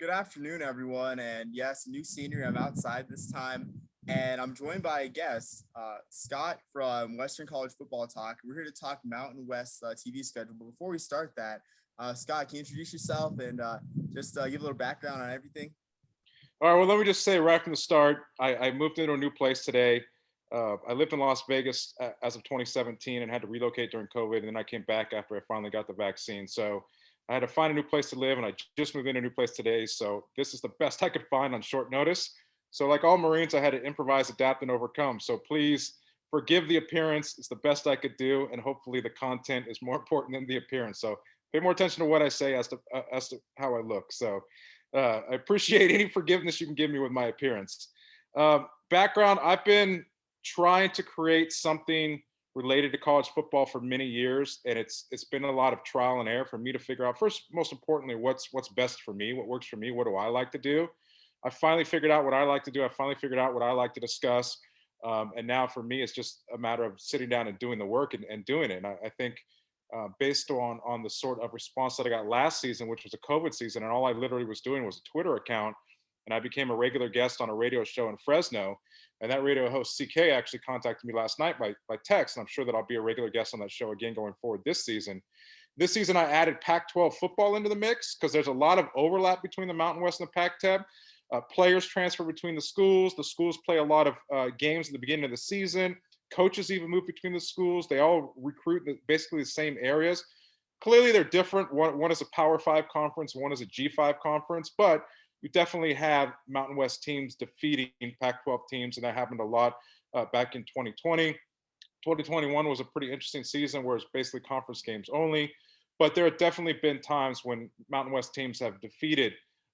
Good afternoon, everyone. And yes, new scenery. I'm outside this time, and I'm joined by a guest, Scott from Western College Football Talk. We're here to talk Mountain West TV schedule. But before we start that, Scott, can you introduce yourself and just give a little background on everything? All right, well, let me just say right from the start, I moved into a new place today. I lived in Las Vegas as of 2017 and had to relocate during COVID. And then I came back after I finally got the vaccine. So I had to find a new place to live, and I just moved into a new place today. So this is the best I could find on short notice. So, like all Marines, I had to improvise, adapt, and overcome. So please forgive the appearance. It's the best I could do. And hopefully the content is more important than the appearance. So pay more attention to what I say as to how I look. So I appreciate any forgiveness you can give me with my appearance. Background, I've been trying to create something related to college football for many years, and it's been a lot of trial and error for me to figure out. First, most importantly, what's best for me, what works for me, what do I like to do. I finally figured out what I like to do. I finally figured out what I like to discuss. And now for me, it's just a matter of sitting down and doing the work and doing it. And I think based on the sort of response that I got last season, which was a COVID season, and all I literally was doing was a Twitter account, and I became a regular guest on a radio show in Fresno. And that radio host CK actually contacted me last night by text, and I'm sure that I'll be a regular guest on that show again going forward this season. This season, I added Pac-12 football into the mix because there's a lot of overlap between the Mountain West and the Pac-10. Players transfer between the schools. The schools play a lot of games at the beginning of the season. Coaches even move between the schools. They all recruit in basically the same areas. Clearly, they're different. One is a Power Five conference, one is a G5 conference, but you definitely have Mountain West teams defeating Pac-12 teams, and that happened a lot back in 2020. 2021 was a pretty interesting season where it's basically conference games only, but there have definitely been times when Mountain West teams have defeated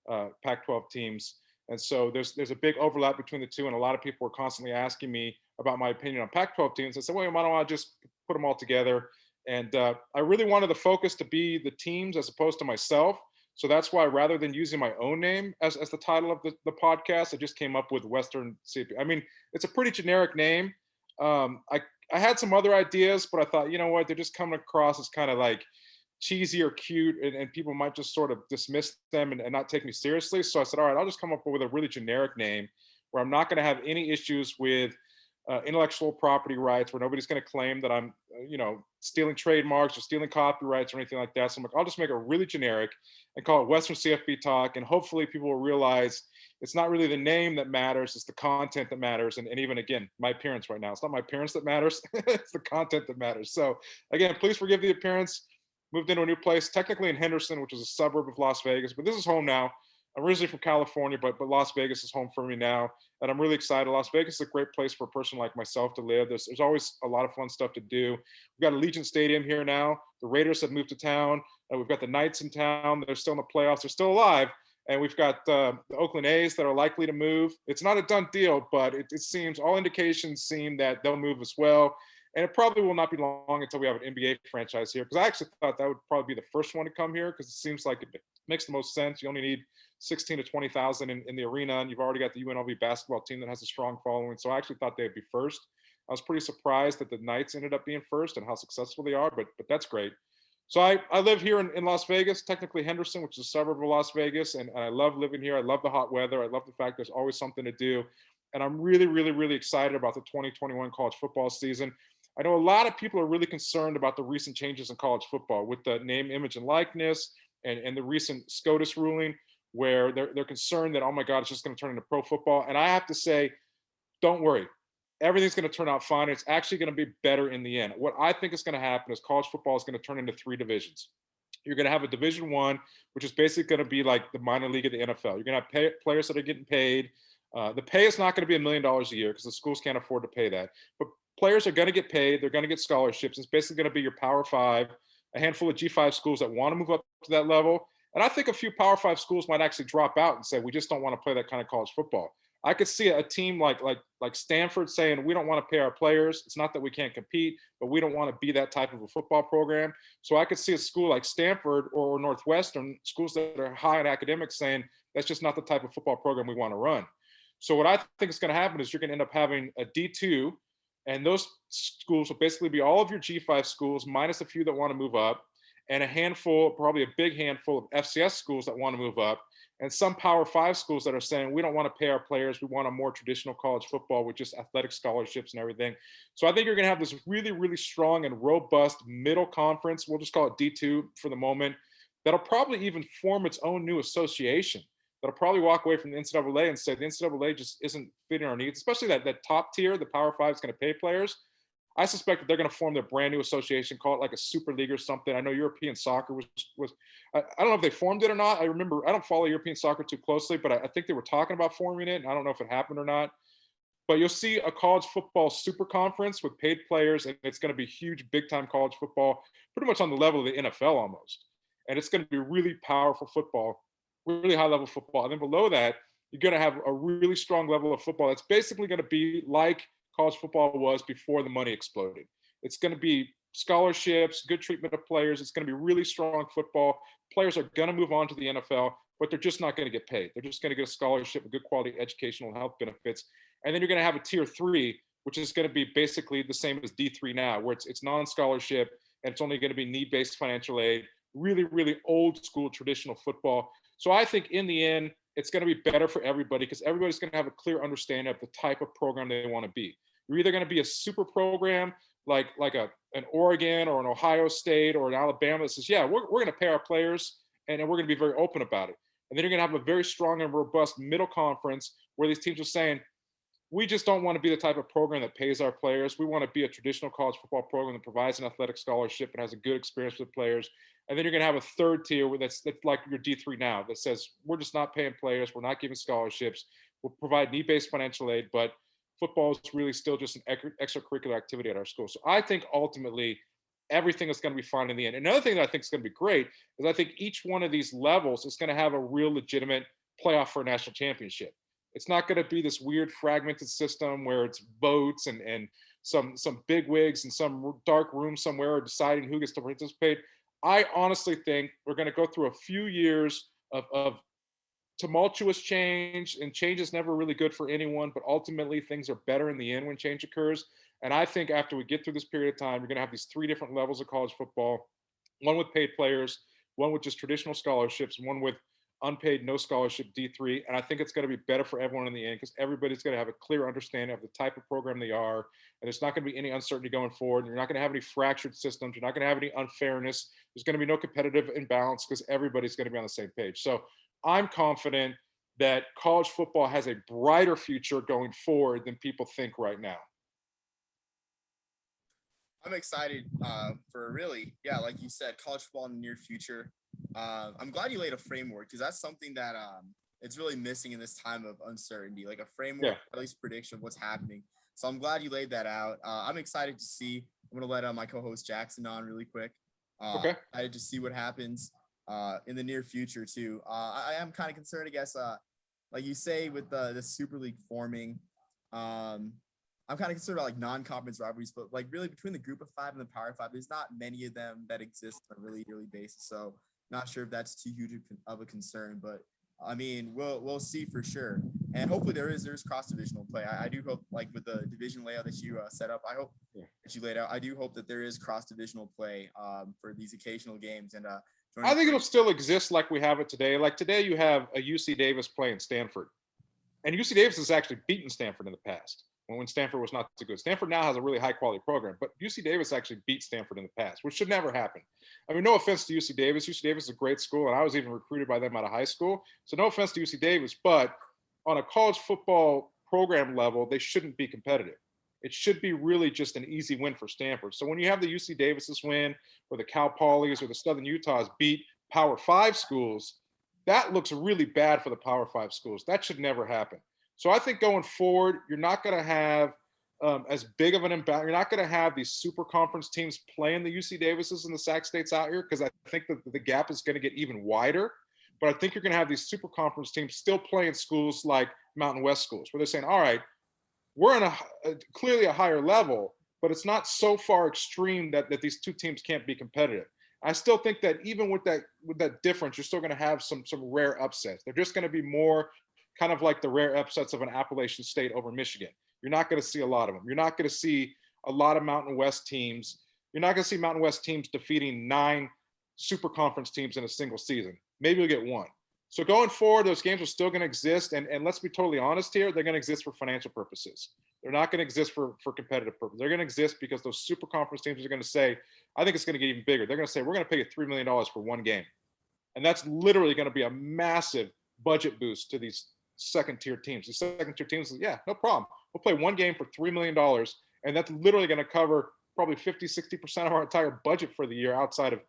Pac-12 teams. And so there's a big overlap between the two, and a lot of people were constantly asking me about my opinion on Pac-12 teams. I said, well, why don't I just put them all together? And I really wanted the focus to be the teams as opposed to myself. So that's why rather than using my own name as the title of the podcast, I just came up with Western CP. I mean, it's a pretty generic name. I had some other ideas, but I thought, you know what, they're just coming across as kind of like cheesy or cute, and people might just sort of dismiss them and not take me seriously. So I said, all right, I'll just come up with a really generic name where I'm not going to have any issues with intellectual property rights, where nobody's going to claim that I'm, stealing trademarks or stealing copyrights or anything like that. So I'm like, I'll just make it really generic and call it Western CFB Talk. And hopefully people will realize it's not really the name that matters, it's the content that matters. And even again, my appearance right now, it's not my appearance that matters, it's the content that matters. So again, please forgive the appearance. Moved into a new place, technically in Henderson, which is a suburb of Las Vegas, but this is home now. I'm originally from California, but Las Vegas is home for me now, and I'm really excited. Las Vegas is a great place for a person like myself to live. There's always a lot of fun stuff to do. We've got Allegiant Stadium here now. The Raiders have moved to town. We've got the Knights in town. They're still in the playoffs. They're still alive. And we've got the Oakland A's that are likely to move. It's not a done deal, but it seems, all indications seem that they'll move as well. And it probably will not be long until we have an NBA franchise here, because I actually thought that would probably be the first one to come here, because it seems like it makes the most sense. You only need 16 to 20,000 in the arena, and you've already got the UNLV basketball team that has a strong following. So I actually thought they'd be first. I was pretty surprised that the Knights ended up being first and how successful they are, but that's great. So I live here in Las Vegas, technically Henderson, which is a suburb of Las Vegas, and I love living here. I love the hot weather. I love the fact there's always something to do. And I'm really, really, really excited about the 2021 college football season. I know a lot of people are really concerned about the recent changes in college football with the name, image, and likeness and the recent SCOTUS ruling, where they're concerned that, oh my God, it's just going to turn into pro football. And I have to say, don't worry. Everything's going to turn out fine. It's actually going to be better in the end. What I think is going to happen is college football is going to turn into three divisions. You're going to have a Division One, which is basically going to be like the minor league of the NFL. You're going to have players that are getting paid. The pay is not going to be $1 million a year because the schools can't afford to pay that. But players are going to get paid. They're going to get scholarships. It's basically going to be your Power Five, a handful of G5 schools that want to move up to that level. And I think a few Power Five schools might actually drop out and say, we just don't want to play that kind of college football. I could see a team like Stanford saying, we don't want to pay our players. It's not that we can't compete, but we don't want to be that type of a football program. So I could see a school like Stanford or Northwestern, schools that are high in academics, saying that's just not the type of football program we want to run. So what I think is going to happen is you're going to end up having a D2, and those schools will basically be all of your G5 schools minus a few that want to move up, and a handful, probably a big handful of FCS schools that want to move up. and some Power Five schools that are saying we don't want to pay our players. We want a more traditional college football with just athletic scholarships and everything. So I think you're going to have this really, really strong and robust middle conference. We'll just call it D2 for the moment. That'll probably even form its own new association. That'll probably walk away from the NCAA and say the NCAA just isn't fitting our needs, especially that top tier, the Power Five is going to pay players. I suspect that they're going to form their brand new association, call it like a super league or something. I know European soccer was I don't know if they formed it or not. I remember, I don't follow European soccer too closely, but I think they were talking about forming it. And I don't know if it happened or not. But you'll see a college football super conference with paid players, and it's going to be huge, big time college football, pretty much on the level of the NFL almost. And it's going to be really powerful football, really high level football. And then below that, you're going to have a really strong level of football that's basically going to be like college football was before the money exploded. It's going to be scholarships, good treatment of players. It's going to be really strong football. Players are going to move on to the NFL, but they're just not going to get paid. They're just going to get a scholarship with good quality educational and health benefits. And then you're going to have a tier 3, which is going to be basically the same as D3 now, where it's non-scholarship and it's only going to be need-based financial aid, really, really old school traditional football. So I think in the end, it's going to be better for everybody because everybody's going to have a clear understanding of the type of program they want to be. You're either going to be a super program like an Oregon or an Ohio State or an Alabama that says, yeah, we're going to pay our players and we're going to be very open about it. And then you're going to have a very strong and robust middle conference where these teams are saying, we just don't want to be the type of program that pays our players. We want to be a traditional college football program that provides an athletic scholarship and has a good experience with players. And then you're going to have a third tier where that's like your D3 now that says, we're just not paying players. We're not giving scholarships. We'll provide need-based financial aid, but football is really still just an extracurricular activity at our school. So I think ultimately everything is going to be fine in the end. Another thing that I think is going to be great is I think each one of these levels is going to have a real legitimate playoff for a national championship. It's not going to be this weird fragmented system where it's votes and some big wigs in some dark room somewhere are deciding who gets to participate. I honestly think we're going to go through a few years of tumultuous change, and change is never really good for anyone, but ultimately things are better in the end when change occurs. And I think after we get through this period of time, you're going to have these 3 different levels of college football, one with paid players, one with just traditional scholarships, one with unpaid, no scholarship D3. And I think it's going to be better for everyone in the end because everybody's going to have a clear understanding of the type of program they are. And there's not going to be any uncertainty going forward. And you're not going to have any fractured systems. You're not going to have any unfairness. There's going to be no competitive imbalance because everybody's going to be on the same page. So I'm confident that college football has a brighter future going forward than people think right now. I'm excited for really, yeah, like you said, college football in the near future. I'm glad you laid a framework because that's something that it's really missing in this time of uncertainty, like a framework, at least prediction of what's happening. So I'm glad you laid that out. I'm excited to see. I'm going to let my co-host Jackson on really quick. Okay. Excited to see what happens in the near future too. I am kind of concerned, I guess, like you say, with the Super League forming. I'm kind of concerned about like non-conference rivalries, but like really between the Group of 5 and the Power 5, there's not many of them that exist on a really early basis. So not sure if that's too huge of a concern, but I mean, we'll see for sure. And hopefully there's cross-divisional play. I do hope, like with the division layout that you set up, I hope that you laid out, I do hope that there is cross-divisional play for these occasional games. And I think it'll still exist like we have it today. Like today you have a UC Davis playing Stanford. And UC Davis has actually beaten Stanford in the past when Stanford was not too good. Stanford now has a really high quality program, but UC Davis actually beat Stanford in the past, which should never happen. I mean, no offense to UC Davis. UC Davis is a great school, and I was even recruited by them out of high school. So no offense to UC Davis, but on a college football program level, they shouldn't be competitive. It should be really just an easy win for Stanford. So when you have the UC Davis's win, or the Cal Polys, or the Southern Utahs beat Power 5 schools, that looks really bad for the Power 5 schools. That should never happen. So I think going forward, you're not going to have as big of an imbalance. You're not going to have these super conference teams playing the UC Davises and the Sac States out here because I think that the gap is going to get even wider. But I think you're going to have these super conference teams still playing schools like Mountain West schools where they're saying, all right, we're in clearly a higher level, but it's not so far extreme that these two teams can't be competitive. I still think that even with that difference, you're still going to have some rare upsets. They're just going to be more kind of like the rare upsets of an Appalachian State over Michigan. You're not going to see a lot of them. You're not going to see a lot of Mountain West teams. You're not going to see Mountain West teams defeating 9 super conference teams in a single season. Maybe you'll get one. So going forward, those games are still going to exist. And let's be totally honest here, they're going to exist for financial purposes. They're not going to exist for competitive purposes. They're going to exist because those super conference teams are going to say, I think it's going to get even bigger. They're going to say, we're going to pay you $3 million for one game. And that's literally going to be a massive budget boost to these second tier teams. These second tier teams, yeah, no problem. We'll play one game for $3 million. And that's literally going to cover probably 50, 60% of our entire budget for the year outside of,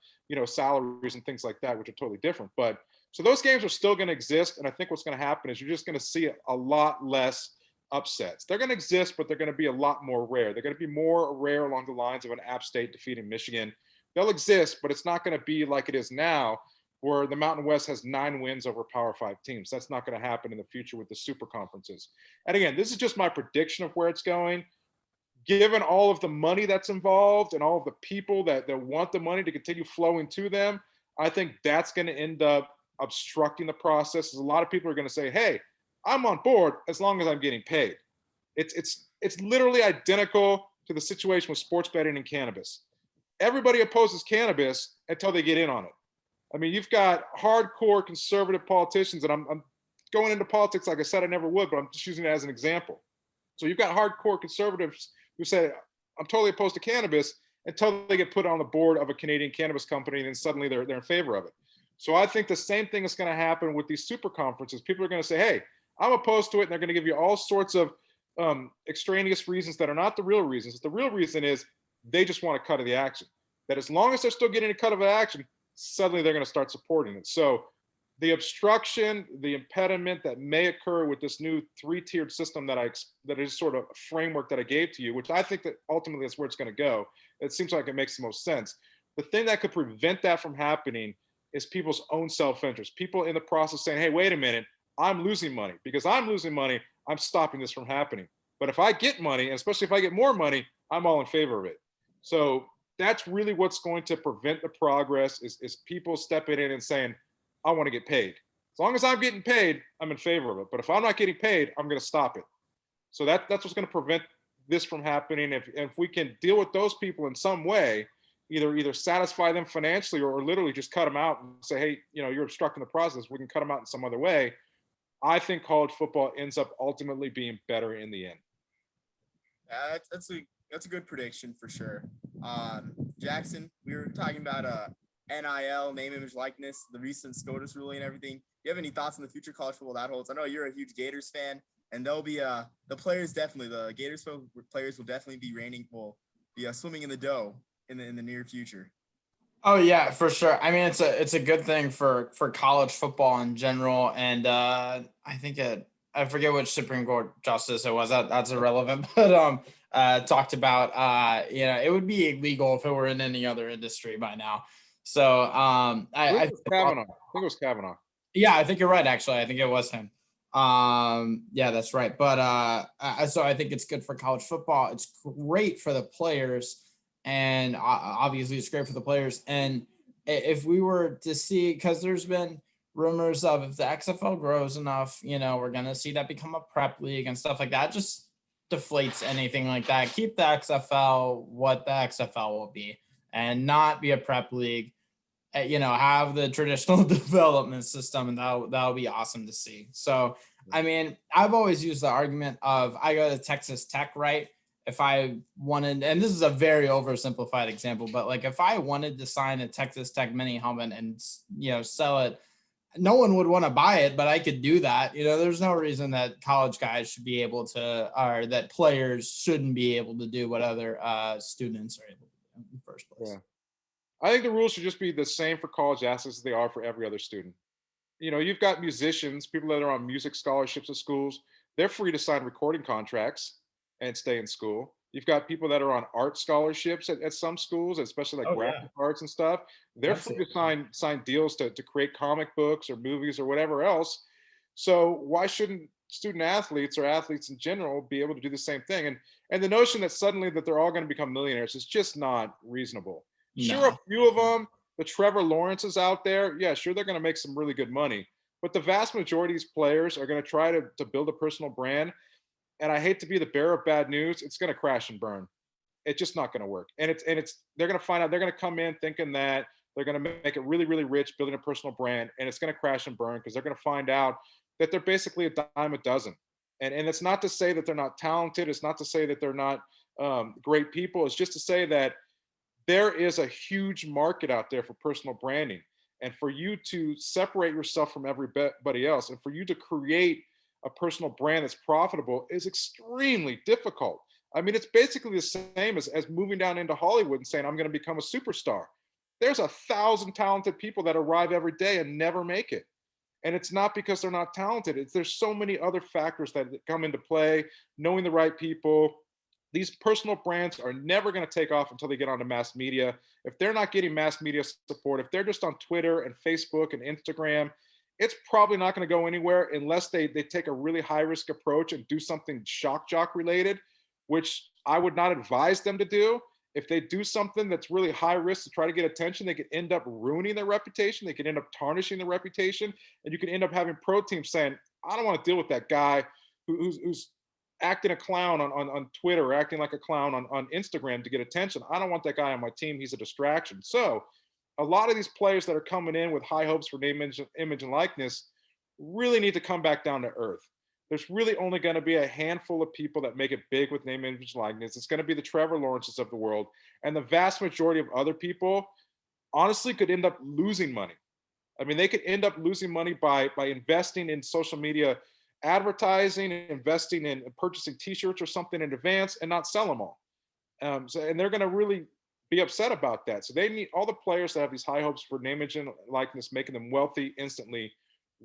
salaries and things like that, which are totally different. But so those games are still going to exist. And I think what's going to happen is you're just going to see a lot less upsets. They're going to exist, but they're going to be a lot more rare. They're going to be more rare along the lines of an App State defeating Michigan. They'll exist, but it's not going to be like it is now, where the Mountain West has 9 wins over Power 5 teams. That's not going to happen in the future with the super conferences. And again, this is just my prediction of where it's going. Given all of the money that's involved and all of the people that want the money to continue flowing to them, I think that's going to end up obstructing the process. A lot of people are going to say, hey, I'm on board as long as I'm getting paid. It's literally identical to the situation with sports betting and cannabis. Everybody opposes cannabis until they get in on it. I mean, you've got hardcore conservative politicians, and I'm going into politics like I said I never would, but I'm just using it as an example. So you've got hardcore conservatives who say, I'm totally opposed to cannabis, until they get put on the board of a Canadian cannabis company, and then suddenly they're in favor of it. So I think the same thing is going to happen with these super conferences. People are going to say, hey, I'm opposed to it, and they're going to give you all sorts of extraneous reasons that are not the real reasons. The real reason is they just want a cut of the action. That as long as they're still getting a cut of the action, suddenly they're going to start supporting it. So the obstruction, the impediment that may occur with this new 3-tiered system that is sort of a framework that I gave to you, which I think that ultimately is where it's going to go. It seems like it makes the most sense. The thing that could prevent that from happening is people's own self-interest. People in the process saying, hey, wait a minute, I'm losing money. Because I'm losing money, I'm stopping this from happening. But if I get money, and especially if I get more money, I'm all in favor of it. So that's really what's going to prevent the progress is people stepping in and saying, I want to get paid. As long as I'm getting paid, I'm in favor of it. But if I'm not getting paid, I'm going to stop it. So that's what's going to prevent this from happening. If we can deal with those people in some way, either satisfy them financially or literally just cut them out and say, hey, you're obstructing the process. We can cut them out in some other way. I think college football ends up ultimately being better in the end. Yeah, that's a good prediction for sure. Jackson, we were talking about NIL, name, image, likeness, the recent SCOTUS ruling and everything. Do you have any thoughts on the future college football that holds? I know you're a huge Gators fan, and there'll be the players definitely, the Gators players will definitely be swimming in the dough in the near future. Oh yeah, for sure. I mean, it's a good thing for college football in general, and I think I forget which Supreme Court justice it was. That's irrelevant, but talked about it would be illegal if it were in any other industry by now. So I think it was Kavanaugh. Yeah, I think you're right. Actually, I think it was him. Yeah, that's right. But so I think it's good for college football. It's great for the players. And obviously it's great for the players. And if we were to see, because there's been rumors of if the XFL grows enough, we're going to see that become a prep league and stuff like that. Just deflates anything like that. Keep the XFL what the XFL will be and not be a prep league. Have the traditional development system, and that'll be awesome to see. So, I mean, I've always used the argument of I go to Texas Tech, right? If I wanted, and this is a very oversimplified example, but like if I wanted to sign a Texas Tech mini helmet and sell it, no one would want to buy it, but I could do that. There's no reason that college guys should be able to, or that players shouldn't be able to do what other students are able to do in the first place. Yeah. I think the rules should just be the same for college athletes as they are for every other student. You've got musicians, people that are on music scholarships at schools. They're free to sign recording contracts and stay in school. You've got people that are on art scholarships at some schools, especially like graphic arts and stuff. They're free to sign deals to create comic books or movies or whatever else. So why shouldn't student athletes or athletes in general be able to do the same thing? And the notion that suddenly that they're all going to become millionaires is just not reasonable. No. Sure, a few of them, the Trevor Lawrences out there, yeah, sure, they're going to make some really good money. But the vast majority of these players are going to try to build a personal brand. And I hate to be the bearer of bad news. It's going to crash and burn. It's just not going to work. And they're going to find out, they're going to come in thinking that They're going to make it really, really rich, building a personal brand, and it's going to crash and burn because they're going to find out that they're basically a dime a dozen. And it's not to say that they're not talented. It's not to say that they're not great people. It's just to say that there is a huge market out there for personal branding. And for you to separate yourself from everybody else and for you to create a personal brand that's profitable is extremely difficult. I mean, it's basically the same as moving down into Hollywood and saying, I'm going to become a superstar. There's 1,000 talented people that arrive every day and never make it. And it's not because they're not talented. There's so many other factors that come into play, knowing the right people. These personal brands are never going to take off until they get onto mass media. If they're not getting mass media support, if they're just on Twitter and Facebook and Instagram, it's probably not going to go anywhere unless they take a really high risk approach and do something shock jock related, which I would not advise them to do. If they do something that's really high risk to try to get attention, they could end up ruining their reputation. They could end up tarnishing their reputation. And you could end up having pro teams saying, I don't want to deal with that guy who's acting a clown on Twitter or acting like a clown on Instagram to get attention. I don't want that guy on my team. He's a distraction. So a lot of these players that are coming in with high hopes for name, image, and likeness really need to come back down to earth. There's really only going to be a handful of people that make it big with name, image, and likeness. It's going to be the Trevor Lawrences of the world. And the vast majority of other people honestly could end up losing money. I mean, they could end up losing money by investing in social media advertising, investing in purchasing t-shirts or something in advance and not sell them all. And they're going to really be upset about that. So they need all the players that have these high hopes for name, image, and likeness, making them wealthy instantly,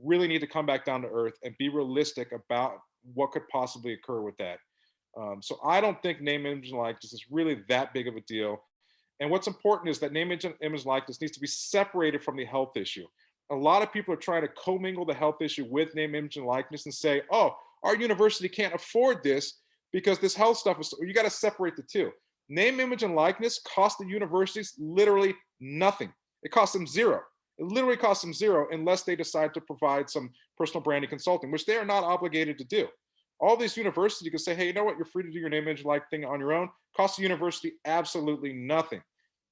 really need to come back down to earth and be realistic about what could possibly occur with that. So I don't think name, image, and likeness is really that big of a deal. And what's important is that name, image, and likeness needs to be separated from the health issue. A lot of people are trying to commingle the health issue with name, image, and likeness and say, oh, our university can't afford this because this health stuff is, you got to separate the two. Name, image, and likeness cost the universities literally nothing. It costs them zero. It literally costs them zero unless they decide to provide some personal branding consulting, which they are not obligated to do. All these universities, you can say, hey, you know what? You're free to do your name, image, like thing on your own. Costs the university absolutely nothing.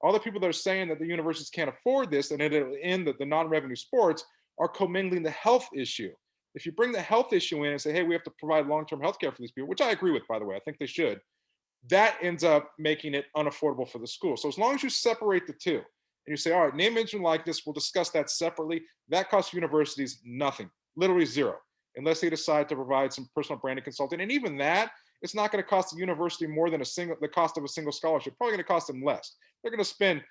All the people that are saying that the universities can't afford this and it'll end the non-revenue sports are commingling the health issue. If you bring the health issue in and say, hey, we have to provide long-term health care for these people, which I agree with, by the way, I think they should, that ends up making it unaffordable for the school. So as long as you separate the two and you say, all right, name, image, and likeness, we'll discuss that separately, that costs universities nothing, literally zero, unless they decide to provide some personal branding consulting. And even that, it's not going to cost the university more than the cost of a single scholarship. Probably going to cost them less. They're going to spend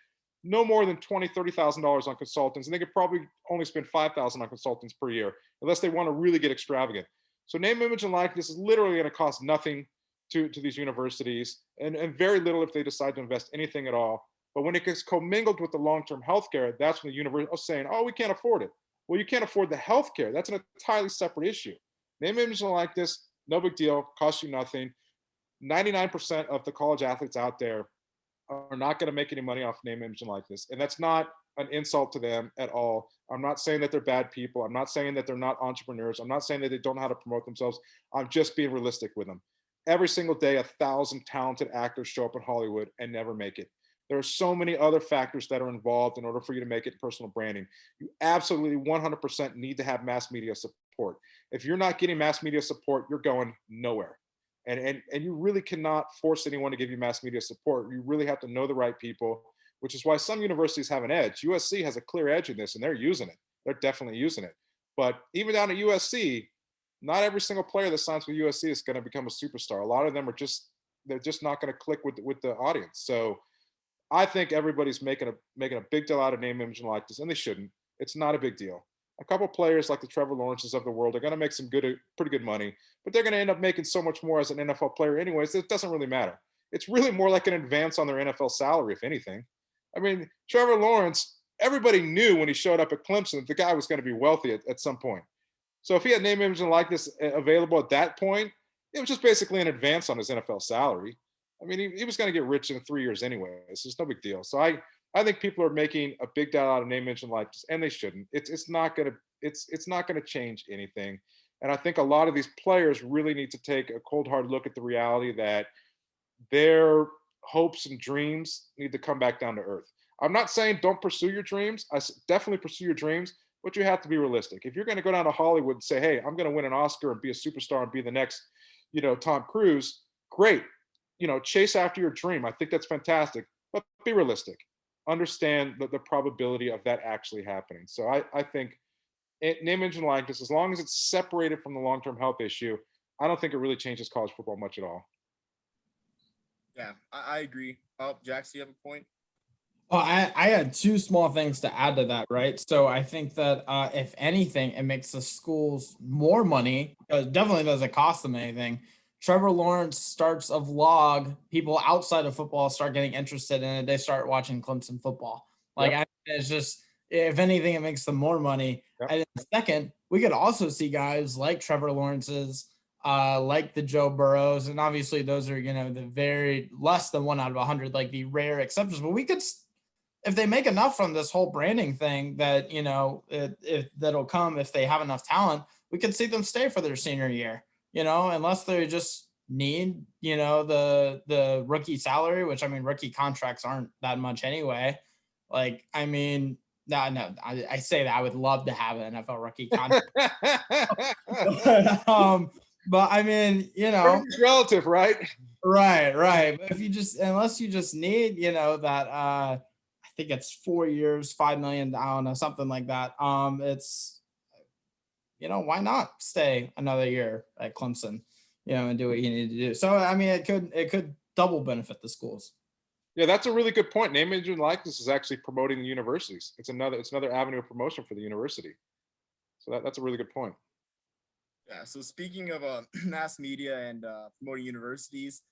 no more than $20,000, $30,000 on consultants, and they could probably only spend $5,000 on consultants per year, unless they want to really get extravagant. So name, image, and likeness is literally going to cost nothing to these universities, and very little if they decide to invest anything at all. But when it gets commingled with the long-term healthcare, that's when the university is saying, oh, we can't afford it. Well, you can't afford the healthcare. That's an entirely separate issue. Name, image, and likeness, no big deal, costs you nothing. 99% of the college athletes out there are not going to make any money off name, image, and likeness. And that's not an insult to them at all. I'm not saying that they're bad people. I'm not saying that they're not entrepreneurs. I'm not saying that they don't know how to promote themselves. I'm just being realistic with them. Every single day, 1,000 talented actors show up in Hollywood and never make it. There are so many other factors that are involved in order for you to make it in personal branding. You absolutely 100% need to have mass media support. If you're not getting mass media support, you're going nowhere. And you really cannot force anyone to give you mass media support. You really have to know the right people, which is why some universities have an edge. USC has a clear edge in this, and they're using it. They're definitely using it. But even down at USC, not every single player that signs with USC is going to become a superstar. A lot of them are they're just not going to click with the audience. So I think everybody's making a big deal out of name, image, and likeness, and they shouldn't. It's not a big deal. A couple of players like the Trevor Lawrences of the world are going to make some pretty good money, but they're going to end up making so much more as an NFL player anyways. It doesn't really matter. It's really more like an advance on their NFL salary, if anything. I mean, Trevor Lawrence, everybody knew when he showed up at Clemson that the guy was going to be wealthy at some point. So if he had name, image, and likeness available at that point, it was just basically an advance on his NFL salary. I mean, he was going to get rich in 3 years anyway. So it's no big deal. So I think people are making a big deal out of name, image, and likeness, and they shouldn't. It's not gonna change anything. And I think a lot of these players really need to take a cold hard look at the reality that their hopes and dreams need to come back down to earth. I'm not saying don't pursue your dreams. Definitely pursue your dreams, but you have to be realistic. If you're going to go down to Hollywood and say, hey, I'm going to win an Oscar and be a superstar and be the next, Tom Cruise, great. Chase after your dream. I think that's fantastic, but be realistic. Understand the probability of that actually happening. So I think name, image, and likeness, as long as it's separated from the long-term health issue, I don't think it really changes college football much at all. Yeah, I agree. Oh, Jax, do you have a point? Well, I had two small things to add to that, right? So I think that if anything, it makes the schools more money. It definitely doesn't cost them anything. Trevor Lawrence starts a vlog. People outside of football start getting interested in it. They start watching Clemson football. Yep. It's just, if anything, it makes them more money. Yep. And then second, we could also see guys like Trevor Lawrence's, like the Joe Burrows, and obviously those are, the very less than 1 out of 100, like the rare exceptions. But we could, if they make enough from this whole branding thing that, if that'll come, if they have enough talent, we could see them stay for their senior year, unless they just need, the rookie salary, which, I mean, rookie contracts aren't that much anyway. Like, I mean, no, I say that I would love to have an NFL rookie contract. But I mean, It's relative, right? Right. But unless you just need, that, I think it's 4 years, $5 million, I don't know, something like that. It's, why not stay another year at Clemson, and do what you need to do. So, I mean, it could double benefit the schools. Yeah, that's a really good point. Name, image, and likeness is actually promoting the universities. It's another avenue of promotion for the university. So that's a really good point. Yeah. So speaking of mass media and promoting universities,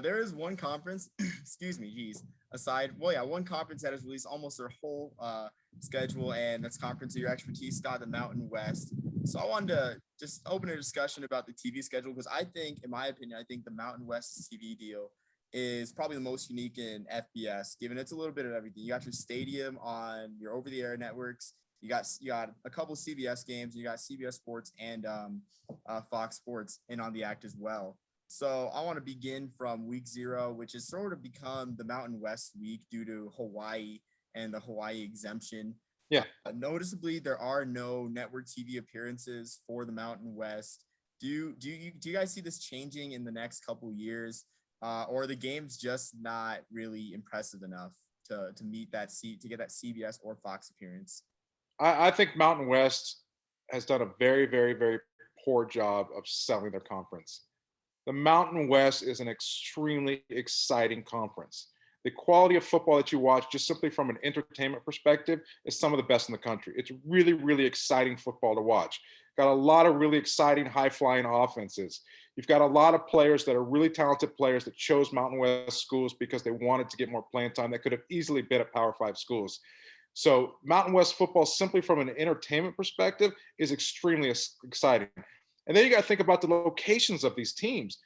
there is one conference, excuse me, one conference that has released almost their whole schedule, and that's Conference of Your Expertise, Scott, the Mountain West. So I wanted to just open a discussion about the TV schedule, because I think, in my opinion, the Mountain West TV deal is probably the most unique in FBS, given it's a little bit of everything. You got your stadium on your over-the-air networks. You got a couple CBS games. You got CBS Sports and Fox Sports in on the act as well. So I want to begin from week 0, which has sort of become the Mountain West week due to Hawaii and the Hawaii exemption. Yeah. Noticeably, there are no network TV appearances for the Mountain West. Do you guys see this changing in the next couple years, or are the games just not really impressive enough to meet that to get that CBS or Fox appearance? I think Mountain West has done a very, very, very poor job of selling their conference. The Mountain West is an extremely exciting conference. The quality of football that you watch, just simply from an entertainment perspective, is some of the best in the country. It's really, really exciting football to watch. Got a lot of really exciting, high-flying offenses. You've got a lot of players that are really talented players that chose Mountain West schools because they wanted to get more playing time that could have easily been at Power 5 schools. So Mountain West football, simply from an entertainment perspective, is extremely exciting. And then you got to think about the locations of these teams.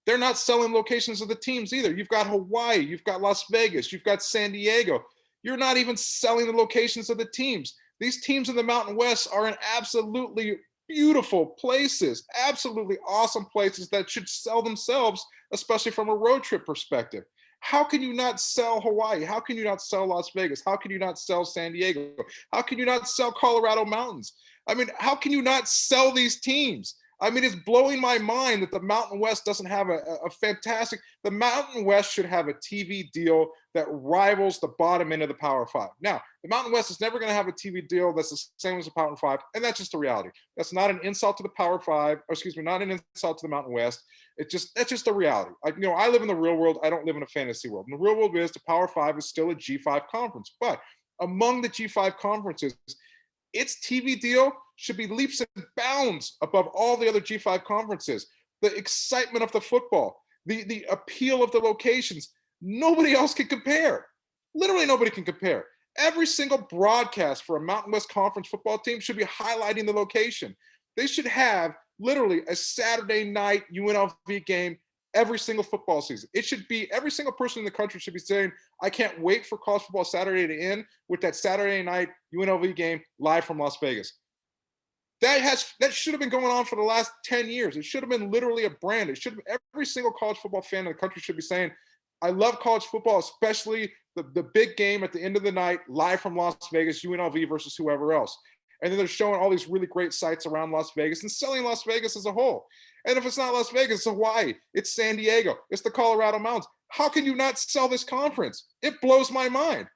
They're not selling locations of the teams either. You've got Hawaii, you've got Las Vegas, you've got San Diego. You're not even selling the locations of the teams. These teams in the Mountain West are in absolutely beautiful places, absolutely awesome places that should sell themselves, especially from a road trip perspective. How can you not sell Hawaii? How can you not sell Las Vegas? How can you not sell San Diego? How can you not sell Colorado Mountains? I mean, how can you not sell these teams? I mean, it's blowing my mind that the Mountain West doesn't have a fantastic, the Mountain West should have a TV deal that rivals the bottom end of the Power 5. Now, the Mountain West is never going to have a TV deal that's the same as the Power 5, and that's just the reality. That's not an insult to the Power 5, or excuse me, not an insult to the Mountain West. That's just the reality. I live in the real world. I don't live in a fantasy world. And the real world is the Power 5 is still a G5 conference. But among the G5 conferences, its TV deal should be leaps and bounds above all the other G5 conferences. The excitement of the football, the appeal of the locations, nobody else can compare. Literally nobody can compare. Every single broadcast for a Mountain West Conference football team should be highlighting the location. They should have literally a Saturday night UNLV game every single football season. It should be, every single person in the country should be saying, I can't wait for college football Saturday to end with that Saturday night UNLV game live from Las Vegas. That should have been going on for the last 10 years. It should have been literally a brand. It should have, every single college football fan in the country should be saying, I love college football, especially the big game at the end of the night, live from Las Vegas, UNLV versus whoever else. And then they're showing all these really great sites around Las Vegas and selling Las Vegas as a whole. And if it's not Las Vegas, it's Hawaii, it's San Diego, it's the Colorado Mountains. How can you not sell this conference? It blows my mind.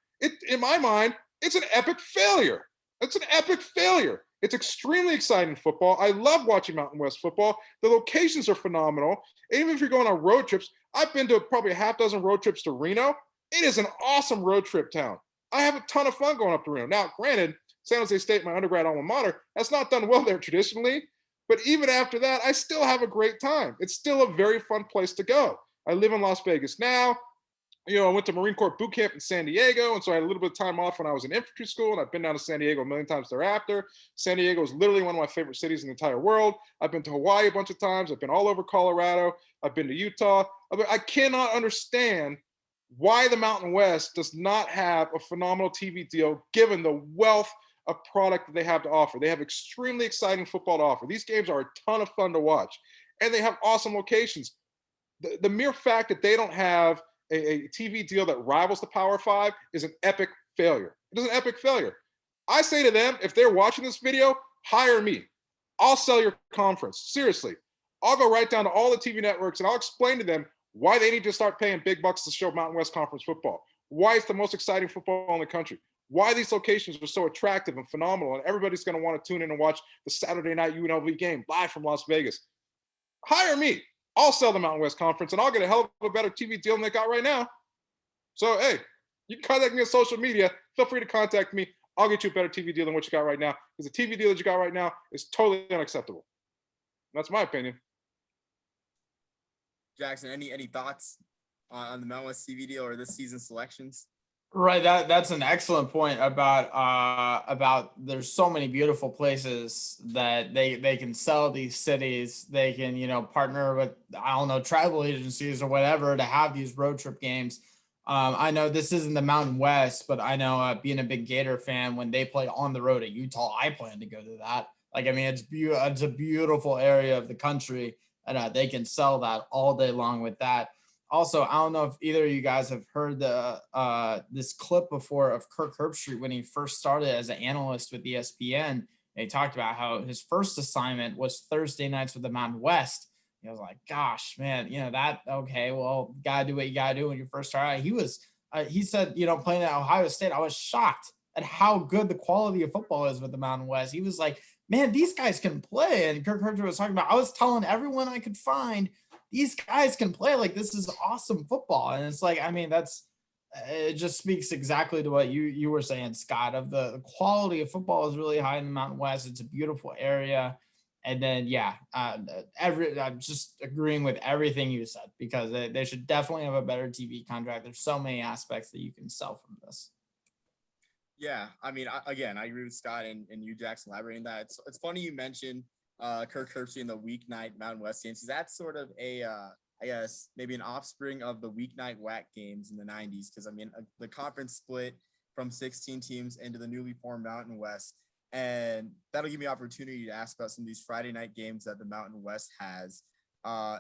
In my mind, it's an epic failure. It's an epic failure. It's extremely exciting football. I love watching Mountain West football. The locations are phenomenal. Even if you're going on road trips, I've been to probably a half dozen road trips to Reno. It is an awesome road trip town. I have a ton of fun going up to Reno. Now, granted, San Jose State, my undergrad alma mater, has not done well there traditionally. But even after that, I still have a great time. It's still a very fun place to go. I live in Las Vegas now. I went to Marine Corps boot camp in San Diego, and so I had a little bit of time off when I was in infantry school, and I've been down to San Diego a million times thereafter. San Diego is literally one of my favorite cities in the entire world. I've been to Hawaii a bunch of times. I've been all over Colorado. I've been to Utah. I cannot understand why the Mountain West does not have a phenomenal TV deal given the wealth of product that they have to offer. They have extremely exciting football to offer. These games are a ton of fun to watch, and they have awesome locations. The mere fact that they don't have a TV deal that rivals the Power Five is an epic failure. It is an epic failure. I say to them, if they're watching this video, hire me. I'll sell your conference. Seriously. I'll go right down to all the TV networks and I'll explain to them why they need to start paying big bucks to show Mountain West Conference football, why it's the most exciting football in the country, why these locations are so attractive and phenomenal, and everybody's going to want to tune in and watch the Saturday night UNLV game live from Las Vegas. Hire me. I'll sell the Mountain West Conference, and I'll get a hell of a better TV deal than they got right now. So, hey, you can contact me on social media. Feel free to contact me. I'll get you a better TV deal than what you got right now, because the TV deal that you got right now is totally unacceptable. That's my opinion. Jackson, any thoughts on the Mountain West TV deal or this season's selections? Right, that's an excellent point about there's so many beautiful places that they can sell these cities. They can partner with, I don't know, travel agencies or whatever to have these road trip games. I know this isn't the Mountain West, but I know being a big Gator fan, when they play on the road at Utah, I plan to go to that. It's a beautiful area of the country, and they can sell that all day long with that. Also, I don't know if either of you guys have heard this clip before of Kirk Herbstreit when he first started as an analyst with ESPN. And he talked about how his first assignment was Thursday nights with the Mountain West. He was like, gosh, man, okay, well, gotta do what you gotta do when you first start out. He said, playing at Ohio State, I was shocked at how good the quality of football is with the Mountain West. He was like, man, these guys can play. And Kirk Herbstreit was talking about, I was telling everyone I could find, these guys can play. Like, this is awesome football. And it's like, it just speaks exactly to what you were saying, Scott, of the quality of football is really high in the Mountain West. It's a beautiful area. And then, I'm just agreeing with everything you said, because they should definitely have a better TV contract. There's so many aspects that you can sell from this. Yeah, I agree with Scott and you, Jackson, elaborating that. It's funny you mentioned Kirk Herbstreit in the weeknight Mountain West games. That's sort of I guess maybe an offspring of the weeknight WAC games in the 90s, because the conference split from 16 teams into the newly formed Mountain West, and that'll give me opportunity to ask about some of these Friday night games that the Mountain West has.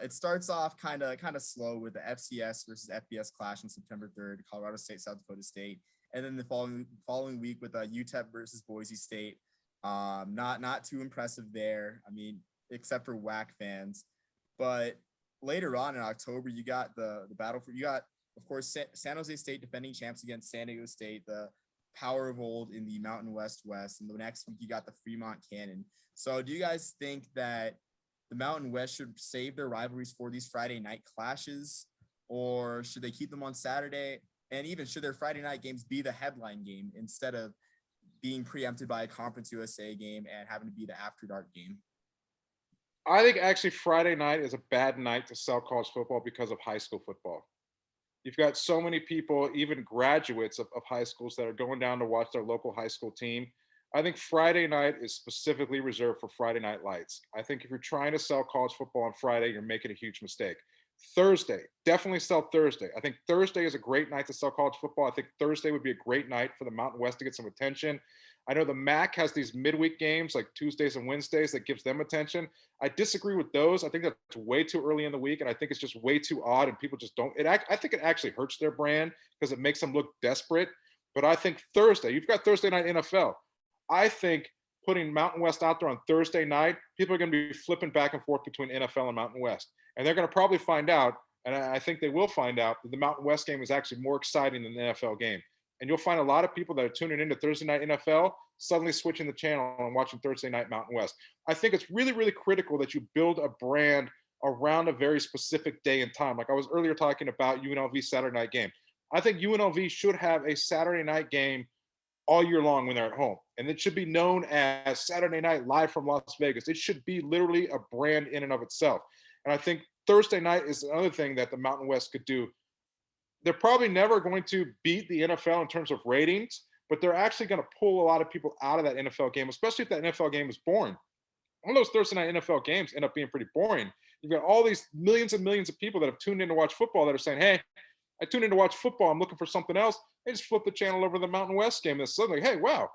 It starts off kind of slow with the FCS versus FBS clash on September 3rd, Colorado State, South Dakota State, and then the following week with UTEP versus Boise State. Not too impressive there, except for WAC fans. But later on in October, you got the battle for, of course, San Jose State defending champs against San Diego State, the power of old in the Mountain West. And the next week you got the Fremont Cannon. So do you guys think that the Mountain West should save their rivalries for these Friday night clashes, or should they keep them on Saturday? And even should their Friday night games be the headline game instead of being preempted by a Conference USA game and having to be the after dark game? I think actually Friday night is a bad night to sell college football because of high school football. You've got so many people, even graduates of high schools, that are going down to watch their local high school team. I think Friday night is specifically reserved for Friday night lights. I think if you're trying to sell college football on Friday, you're making a huge mistake. Thursday, definitely sell Thursday. I think Thursday is a great night to sell college football. I think Thursday would be a great night for the Mountain West to get some attention. I know the MAC has these midweek games like Tuesdays and Wednesdays that gives them attention. I disagree with those. I think that's way too early in the week, and I think it's just way too odd, and people just don't. I think it actually hurts their brand because it makes them look desperate. But I think Thursday, you've got Thursday night NFL. I think putting Mountain West out there on Thursday night, people are going to be flipping back and forth between NFL and Mountain West, and they're going to probably find out, and I think they will find out, that the Mountain West game is actually more exciting than the NFL game. And you'll find a lot of people that are tuning into Thursday night NFL suddenly switching the channel and watching Thursday night Mountain West. I think it's really, really critical that you build a brand around a very specific day and time. Like I was earlier talking about UNLV Saturday night game. I think UNLV should have a Saturday night game all year long when they're at home. And it should be known as Saturday night live from Las Vegas. It should be literally a brand in and of itself. And I think Thursday night is another thing that the Mountain West could do. They're probably never going to beat the NFL in terms of ratings, but they're actually going to pull a lot of people out of that NFL game, especially if that NFL game is boring. One of those Thursday night NFL games end up being pretty boring. You've got all these millions and millions of people that have tuned in to watch football that are saying, hey, I tuned in to watch football. I'm looking for something else. They just flip the channel over to the Mountain West game and suddenly, hey, wow,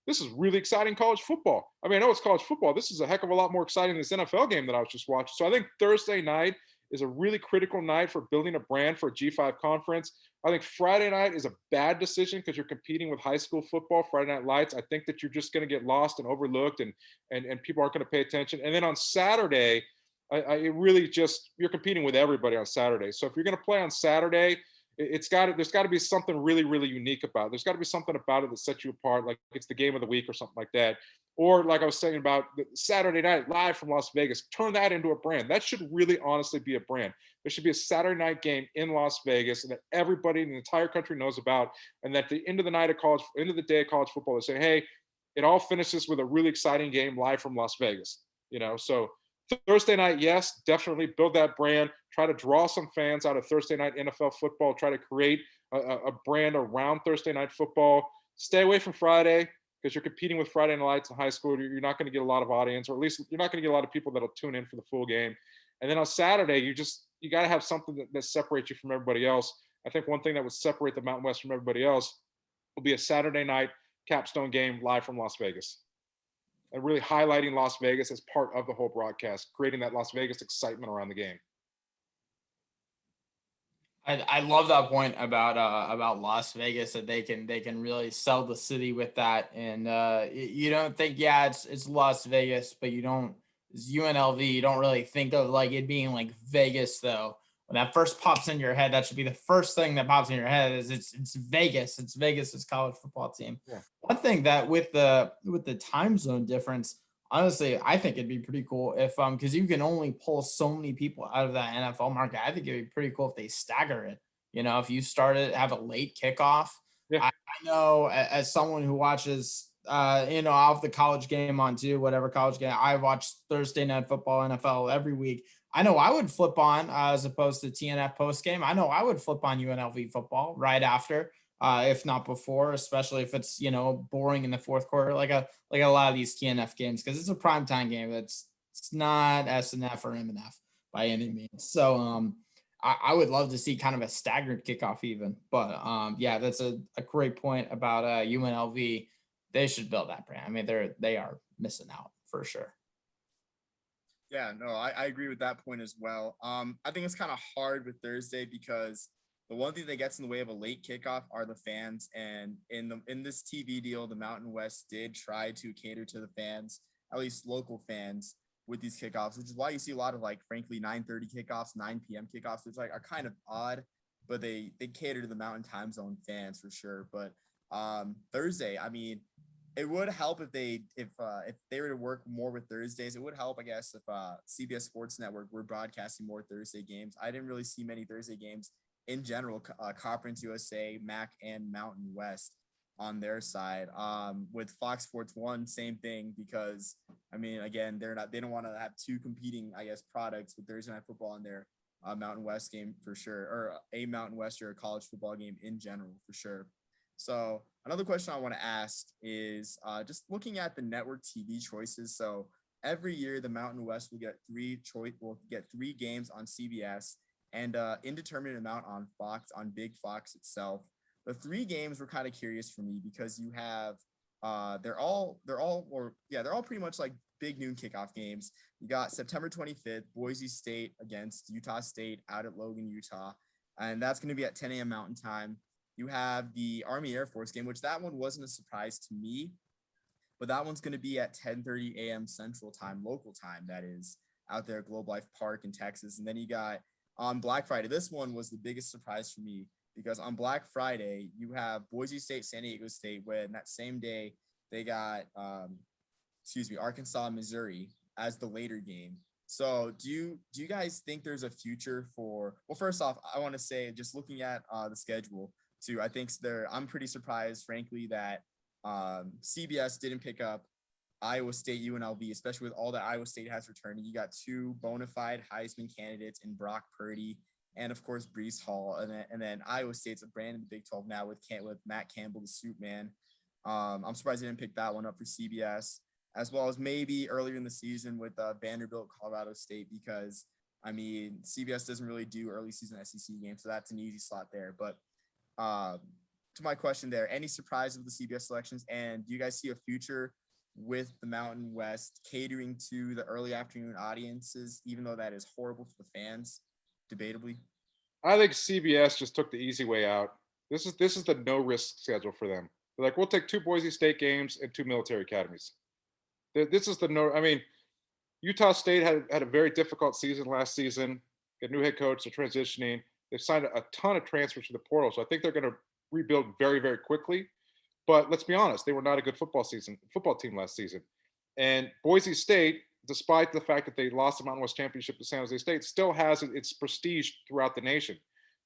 this is really exciting college football. I mean, I know it's college football. This is a heck of a lot more exciting than this NFL game that I was just watching. So I think Thursday night is a really critical night for building a brand for a G5 conference. I think Friday night is a bad decision because you're competing with high school football, Friday Night Lights. I think that you're just going to get lost and overlooked, and people aren't going to pay attention. And then on Saturday, it really just, you're competing with everybody on Saturday. So if you're going to play on Saturday, there's got to be something really, really unique about it. There's got to be something about it that sets you apart, like it's the game of the week or something like that. Or like I was saying about the Saturday night live from Las Vegas, turn that into a brand. That should really honestly be a brand. There should be a Saturday night game in Las Vegas and that everybody in the entire country knows about. And that at the end of the night of college, end of the day of college football, they say, hey, it all finishes with a really exciting game live from Las Vegas. So Thursday night, yes, definitely build that brand. Try to draw some fans out of Thursday night NFL football. Try to create a brand around Thursday night football. Stay away from Friday because you're competing with Friday Night Lights in high school. You're not going to get a lot of audience, or at least you're not going to get a lot of people that'll tune in for the full game. And then on Saturday, you got to have something that separates you from everybody else. I think one thing that would separate the Mountain West from everybody else will be a Saturday night capstone game live from Las Vegas. And really highlighting Las Vegas as part of the whole broadcast, creating that Las Vegas excitement around the game. I love that point about Las Vegas, that they can really sell the city with that. And you don't think, yeah, it's Las Vegas, but you don't, it's UNLV, you don't really think of like it being like Vegas though. When that first pops in your head, that should be the first thing that pops in your head is it's Vegas. It's Vegas's college football team. Yeah. One thing that with the time zone difference, honestly, I think it'd be pretty cool if because you can only pull so many people out of that NFL market. I think it'd be pretty cool if they stagger it. If you have a late kickoff. Yeah. I know as someone who watches I'll have the college game on too, whatever college game. I watch Thursday night football, NFL every week. I know I would flip on as opposed to TNF post game. I know I would flip on UNLV football right after, if not before, especially if it's boring in the fourth quarter, like a lot of these TNF games, because it's a primetime game. It's not SNF or MNF by any means. So I would love to see kind of a staggered kickoff even. But yeah, that's a great point about UNLV. They should build that brand. I mean, they are missing out for sure. Yeah, no, I agree with that point as well. I think it's kind of hard with Thursday because the one thing that gets in the way of a late kickoff are the fans. And in this TV deal, the Mountain West did try to cater to the fans, at least local fans, with these kickoffs, which is why you see a lot of, like, frankly, 9:30 kickoffs, 9 p.m. kickoffs, which are kind of odd, but they cater to the Mountain Time Zone fans for sure. But Thursday, I mean, it would help if they were to work more with Thursdays. It would help, I guess, if CBS Sports Network were broadcasting more Thursday games. I didn't really see many Thursday games in general, Conference USA, MAC, and Mountain West on their side. With Fox Sports 1, same thing, because I mean, again, they don't want to have two competing, I guess, products with Thursday night football on their Mountain West game for sure, or a Mountain West or a college football game in general for sure. So another question I want to ask is just looking at the network TV choices. So every year the Mountain West will get three games on CBS and indeterminate amount on Fox, on Big Fox itself. The three games were kind of curious for me because you have they're all pretty much like big noon kickoff games. You got September 25th, Boise State against Utah State out at Logan, Utah, and that's going to be at 10 a.m. Mountain Time. You have the Army Air Force game, which that one wasn't a surprise to me, but that one's going to be at 10:30 a.m. Central Time, local time. That is out there at Globe Life Park in Texas. And then you got on Black Friday. This one was the biggest surprise for me because on Black Friday you have Boise State, San Diego State. When that same day they got Arkansas, Missouri as the later game. So do you guys think there's a future for? Well, first off, I want to say just looking at the schedule too. I think I'm pretty surprised, frankly, that CBS didn't pick up Iowa State UNLV, especially with all that Iowa State has returning. You got two bona fide Heisman candidates in Brock Purdy and of course Breece Hall, and then Iowa State's a brand in the Big 12 now with Matt Campbell, the Soup Man. I'm surprised they didn't pick that one up for CBS, as well as maybe earlier in the season with Vanderbilt, Colorado State, because I mean CBS doesn't really do early season SEC games, so that's an easy slot there. But to my question there, any surprise with the CBS selections, and do you guys see a future with the Mountain West catering to the early afternoon audiences, even though that is horrible for the fans, debatably? I think CBS just took the easy way out. This is the no risk schedule for them. They're like, we'll take 2 Boise State games and 2 military academies. This is the no. I mean, Utah State had a very difficult season last season. Got a new head coach. They're transitioning. They've signed a ton of transfers to the portal, so I think they're going to rebuild very, very quickly. But let's be honest, they were not a good football team last season. And Boise State, despite the fact that they lost the Mountain West Championship to San Jose State, still has its prestige throughout the nation.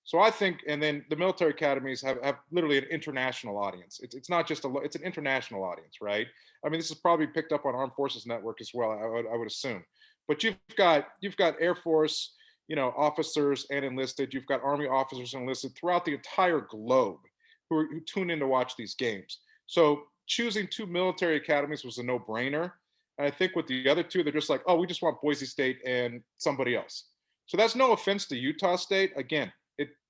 So I think, and then the military academies have literally an international audience. It's not just it's an international audience, right? I mean, this is probably picked up on Armed Forces Network as well, I would assume. But you've got Air Force, officers and enlisted. You've got Army officers and enlisted throughout the entire globe who tune in to watch these games. So choosing 2 military academies was a no-brainer. And I think with the other 2, they're just like, oh, we just want Boise State and somebody else. So that's no offense to Utah State. Again,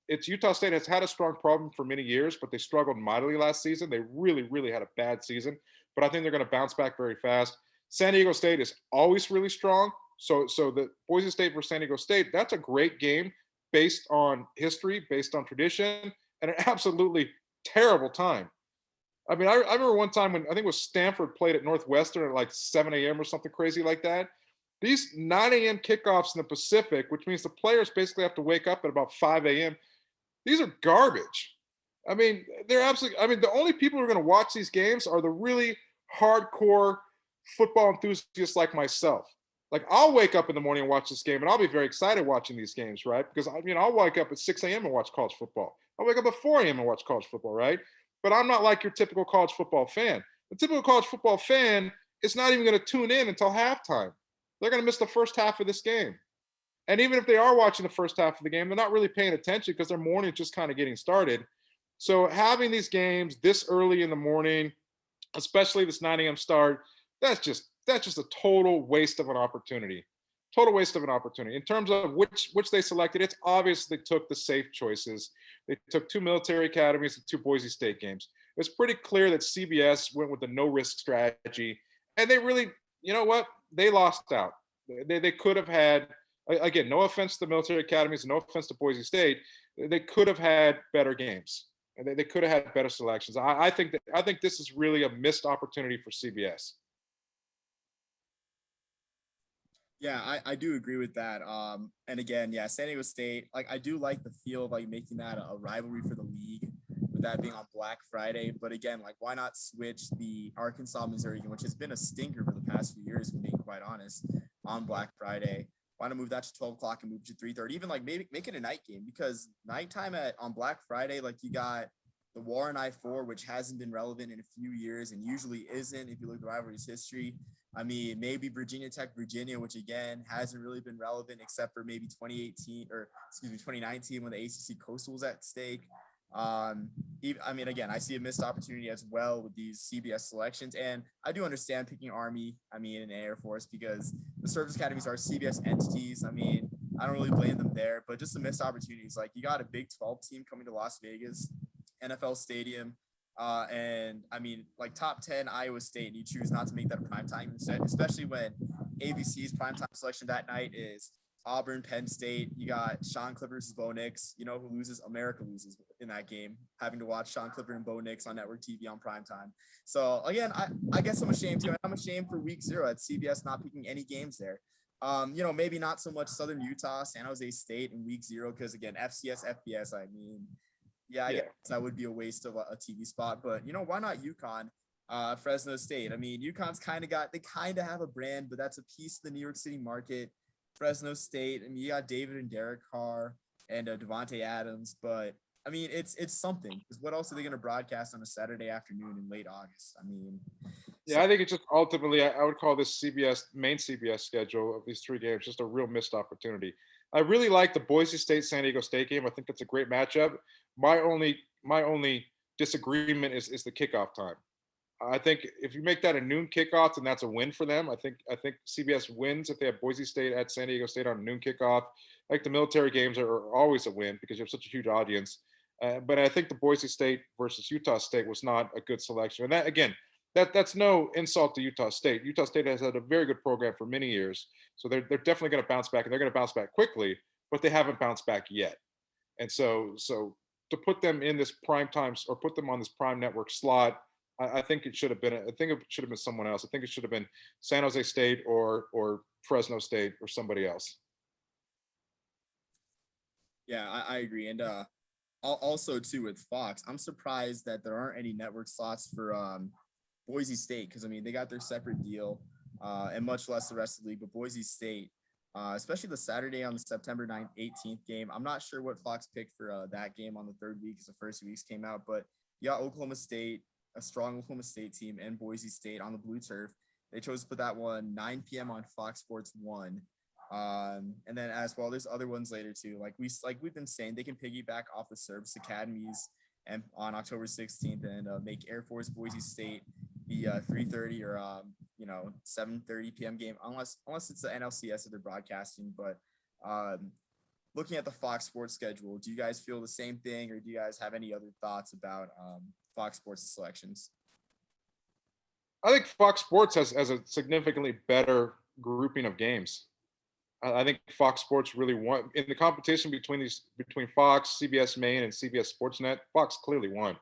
it's Utah State has had a strong problem for many years, but they struggled mightily last season. They really, really had a bad season, but I think they're going to bounce back very fast. San Diego State is always really strong. So the Boise State versus San Diego State, that's a great game based on history, based on tradition, and an absolutely terrible time. I mean, I remember one time when I think it was Stanford played at Northwestern at like 7 a.m. or something crazy like that. These 9 a.m. kickoffs in the Pacific, which means the players basically have to wake up at about 5 a.m. These are garbage. I mean, they're absolutely, I mean, the only people who are going to watch these games are the really hardcore football enthusiasts like myself. Like, I'll wake up in the morning and watch this game, and I'll be very excited watching these games, right? Because, I'll wake up at 6 a.m. and watch college football. I'll wake up at 4 a.m. and watch college football, right? But I'm not like your typical college football fan. The typical college football fan is not even going to tune in until halftime. They're going to miss the first half of this game. And even if they are watching the first half of the game, they're not really paying attention because their morning is just kind of getting started. So having these games this early in the morning, especially this 9 a.m. start, that's just a total waste of an opportunity. Total waste of an opportunity. In terms of which they selected, it's obvious they took the safe choices. They took 2 military academies and 2 Boise State games. It's pretty clear that CBS went with the no-risk strategy. And they really, you know what? They lost out. They could have had, again, no offense to the military academies, no offense to Boise State, they could have had better games. And they could have had better selections. I think this is really a missed opportunity for CBS. Yeah, I do agree with that. And again, yeah, San Diego State, like I do like the feel of like making that a rivalry for the league, with that being on Black Friday. But again, like why not switch the Arkansas Missouri game, which has been a stinker for the past few years, if I'm being quite honest, on Black Friday? Why not move that to 12 o'clock and move to 3:30? Even like maybe make it a night game, because nighttime on Black Friday, like you got the Warren I-4, which hasn't been relevant in a few years and usually isn't if you look at the rivalry's history. I mean, maybe Virginia Tech, Virginia, which again hasn't really been relevant except for maybe 2019 when the ACC Coastal was at stake. I mean, again, I see a missed opportunity as well with these CBS selections, and I do understand picking Army, and Air Force, because the service academies are CBS entities. I mean, I don't really blame them there, but just the missed opportunities. Like you got a Big 12 team coming to Las Vegas, NFL Stadium. And I mean, like top 10 Iowa State, and you choose not to make that a primetime instead, especially when ABC's primetime selection that night is Auburn, Penn State. You got Sean Clifford versus Bo Nix. You know who loses? America loses in that game, having to watch Sean Clifford and Bo Nix on network TV on primetime. So again, I guess I'm ashamed too. I'm ashamed for week 0 at CBS not picking any games there. Maybe not so much Southern Utah, San Jose State in week 0, because again, FCS, FBS, I mean, yeah, I guess that would be a waste of a TV spot, but why not UConn, Fresno State? I mean, UConn's they kind of have a brand, but that's a piece of the New York City market. Fresno State, I mean, you got David and Derek Carr and Devontae Adams, but I mean, it's something, because what else are they going to broadcast on a Saturday afternoon in late August? I mean, yeah, I think it's just ultimately, I would call this main CBS schedule of these 3 games just a real missed opportunity. I really like the Boise State San Diego State game. I think it's a great matchup. My only disagreement is the kickoff time. I think if you make that a noon kickoff, then that's a win for them. I think CBS wins if they have Boise State at San Diego State on a noon kickoff. Like the military games are always a win because you have such a huge audience. But I think the Boise State versus Utah State was not a good selection. And that, again, that's no insult to Utah State. Utah State has had a very good program for many years, so they're definitely going to bounce back, and they're going to bounce back quickly. But they haven't bounced back yet, and so to put them in this prime times or put them on this prime network slot, I think it should have been. I think it should have been someone else. I think it should have been San Jose State or Fresno State or somebody else. Yeah, I agree, and also too with Fox, I'm surprised that there aren't any network slots for Boise State, because I mean they got their separate deal, and much less the rest of the league. But Boise State, especially the Saturday on the September 9th, 18th game, I'm not sure what Fox picked for that game on the 3rd week, because the first weeks came out. But you got Oklahoma State, a strong Oklahoma State team, and Boise State on the blue turf. They chose to put that one 9 p.m. on Fox Sports 1. And then as well, there's other ones later too. Like we've been saying, they can piggyback off the service academies and on October 16th and make Air Force Boise State the 3:30 or 7:30 p.m. game, unless it's the NLCS that they're broadcasting. But looking at the Fox Sports schedule, do you guys feel the same thing, or do you guys have any other thoughts about Fox Sports selections? I think Fox Sports has a significantly better grouping of games. I think Fox Sports really won in the competition between Fox, CBS Maine, and CBS Sportsnet. Fox clearly won,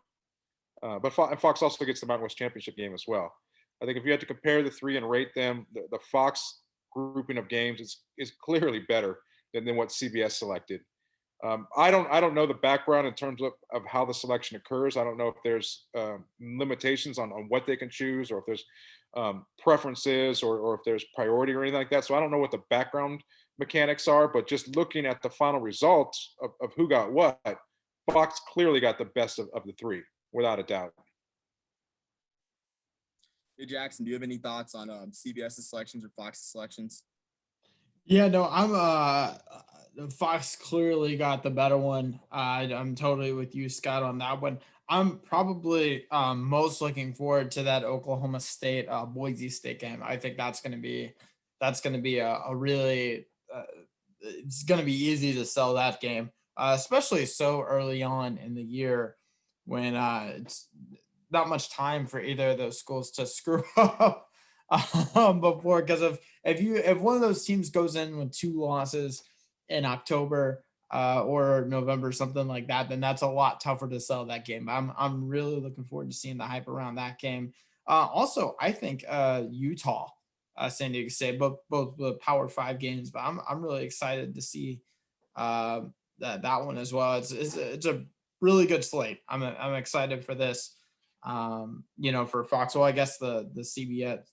but Fox also gets the Mountain West Championship game as well. I think if you had to compare the 3 and rate them, the Fox grouping of games is clearly better than what CBS selected. I don't know the background in terms of how the selection occurs. I don't know if there's limitations on what they can choose, or if there's preferences, or if there's priority or anything like that. So I don't know what the background mechanics are, but just looking at the final results of who got what, Fox clearly got the best of the 3, without a doubt. Hey Jackson, do you have any thoughts on CBS's selections or Fox's selections? Yeah, no, Fox clearly got the better one. I'm totally with you, Scott, on that one. I'm probably most looking forward to that Oklahoma State Boise State game. I think that's going to be a really it's going to be easy to sell that game, especially so early on in the year when it's not much time for either of those schools to screw up before. Because if one of those teams goes in with 2 losses in October or November, something like that, then that's a lot tougher to sell that game. I'm really looking forward to seeing the hype around that game. Also, I think Utah, San Diego State, both the Power 5 games, but I'm really excited to see that one as well. It's a really good slate. I'm excited for this. For Fox. Well, I guess the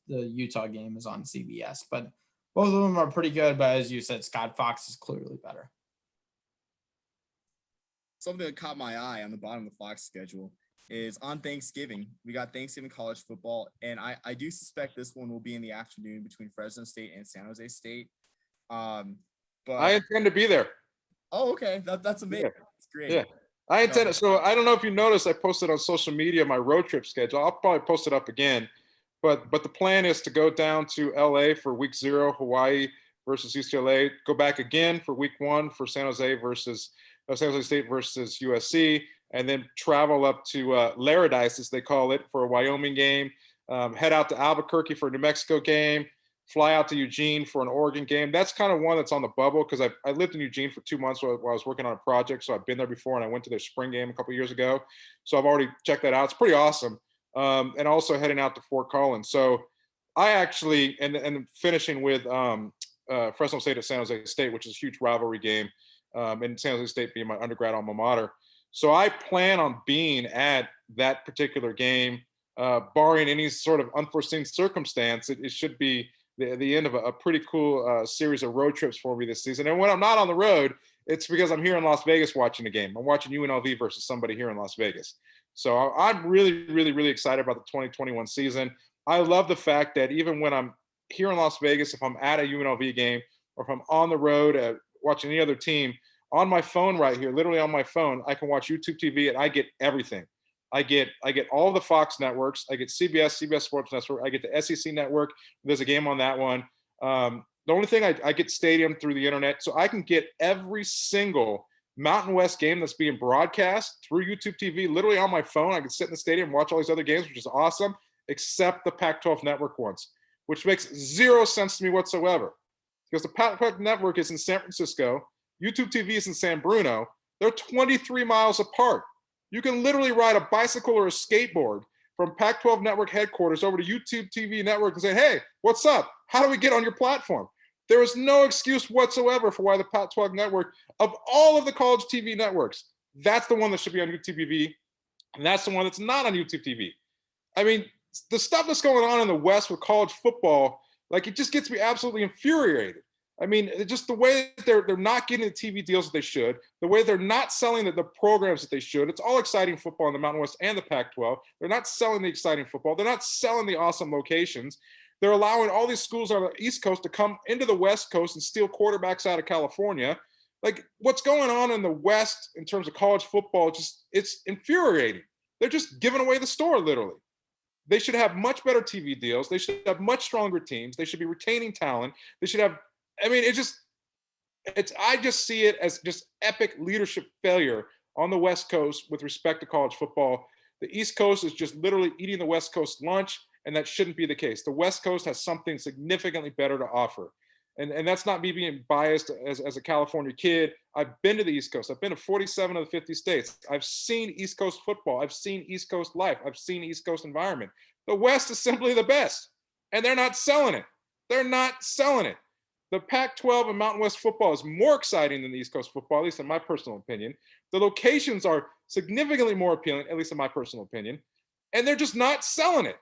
Utah game is on CBS, but both of them are pretty good. But as you said, Scott, Fox is clearly better. Something that caught my eye on the bottom of the Fox schedule is on Thanksgiving. We got Thanksgiving college football, and I do suspect this one will be in the afternoon between Fresno State and San Jose State. But I intend to be there. Oh, okay. That's amazing. Yeah. That's great. Yeah. I intend. So I don't know if you noticed, I posted on social media my road trip schedule. I'll probably post it up again, but the plan is to go down to LA for week 0, Hawaii versus UCLA. Go back again for week 1 for San Jose State versus USC, and then travel up to Laradice, as they call it, for a Wyoming game, head out to Albuquerque for a New Mexico game, fly out to Eugene for an Oregon game. That's kind of one that's on the bubble because I lived in Eugene for 2 months while I was working on a project. So I've been there before, and I went to their spring game a couple of years ago. So I've already checked that out. It's pretty awesome. And also heading out to Fort Collins. So I actually, and finishing with Fresno State at San Jose State, which is a huge rivalry game, and San Jose State being my undergrad alma mater. So I plan on being at that particular game, barring any sort of unforeseen circumstance. It should be the end of a pretty cool series of road trips for me this season. And when I'm not on the road, it's because I'm here in Las Vegas watching the game. I'm watching UNLV versus somebody here in Las Vegas. So I'm really, really, really excited about the 2021 season. I love the fact that even when I'm here in Las Vegas, if I'm at a UNLV game or if I'm on the road watching any other team, on my phone right here, literally on my phone, I can watch YouTube TV and I get everything. I get all the Fox networks. I get CBS Sports Network. I get the SEC network. There's a game on that one. The only thing I get Stadium through the internet, so I can get every single Mountain West game that's being broadcast through YouTube TV, literally on my phone. I can sit in the stadium and watch all these other games, which is awesome, except the Pac-12 network ones, which makes zero sense to me whatsoever. Because the Pac-12 network is in San Francisco, YouTube TV is in San Bruno. They're 23 miles apart. You can literally ride a bicycle or a skateboard from Pac-12 network headquarters over to YouTube TV network and say, hey, what's up? How do we get on your platform? There is no excuse whatsoever for why the Pac-12 network, of all of the college TV networks, that's the one that should be on YouTube TV, and that's the one that's not on YouTube TV. I mean, the stuff that's going on in the West with college football, like, it just gets me absolutely infuriated. I mean, just the way that they're not getting the TV deals that they should, the way they're not selling the programs that they should. It's all exciting football in the Mountain West and the Pac-12. They're not selling the exciting football. They're not selling the awesome locations. They're allowing all these schools on the East Coast to come into the West Coast and steal quarterbacks out of California. Like, what's going on in the West in terms of college football, it's infuriating. They're just giving away the store, literally. They should have much better TV deals. They should have much stronger teams. They should be retaining talent. They should have, I mean, I just see it as just epic leadership failure on the West Coast with respect to college football. The East Coast is just literally eating the West Coast lunch, and that shouldn't be the case. The West Coast has something significantly better to offer. And that's not me being biased as a California kid. I've been to the East Coast. I've been to 47 of the 50 states. I've seen East Coast football. I've seen East Coast life. I've seen East Coast environment. The West is simply the best, and they're not selling it. They're not selling it. The Pac-12 and Mountain West football is more exciting than the East Coast football, at least in my personal opinion. The locations are significantly more appealing, at least in my personal opinion, and they're just not selling it.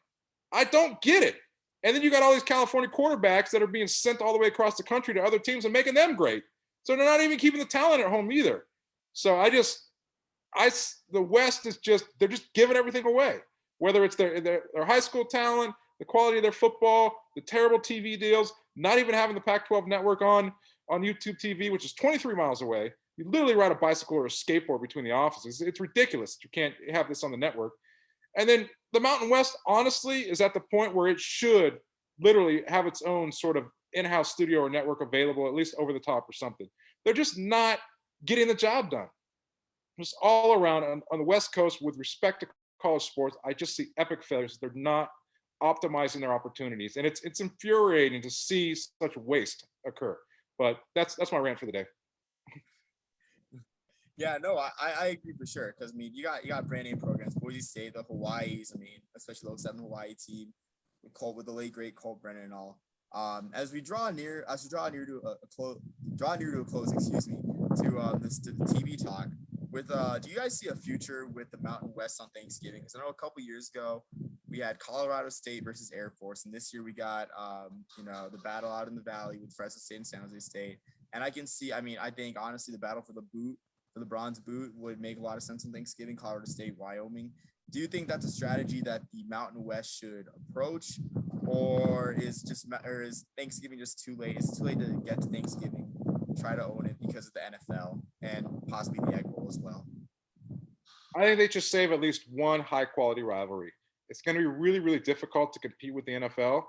I don't get it. And then you got all these California quarterbacks that are being sent all the way across the country to other teams and making them great. So they're not even keeping the talent at home either. So the West is they're just giving everything away, whether it's their high school talent, the quality of their football, the terrible TV deals, not even having the Pac-12 network on YouTube TV, which is 23 miles away. You literally ride a bicycle or a skateboard between the offices. It's ridiculous. You can't have this on the network. And then the Mountain West, honestly, is at the point where it should literally have its own sort of in-house studio or network available, at least over the top or something. They're just not getting the job done. Just all around on the West Coast, with respect to college sports, I just see epic failures. They're not optimizing their opportunities. And it's infuriating to see such waste occur. But that's my rant for the day. Yeah, no, I agree for sure. Because I mean, you got brand name programs, Boise State, the Hawaii's. I mean, especially the 07 Hawaii team with the late great Colt Brennan and all. As we draw near to a close, excuse me, to the TV talk. Do you guys see a future with the Mountain West on Thanksgiving? Because I know a couple years ago we had Colorado State versus Air Force, and this year we got the battle out in the Valley with Fresno State and San Jose State. And I can see, I think honestly the battle for the bronze boot would make a lot of sense on Thanksgiving, Colorado State, Wyoming. Do you think that's a strategy that the Mountain West should approach, or is Thanksgiving just too late? Is it too late to get to Thanksgiving, try to own it because of the NFL and possibly the Egg Bowl as well? I think they just save at least one high quality rivalry. It's going to be really, really difficult to compete with the NFL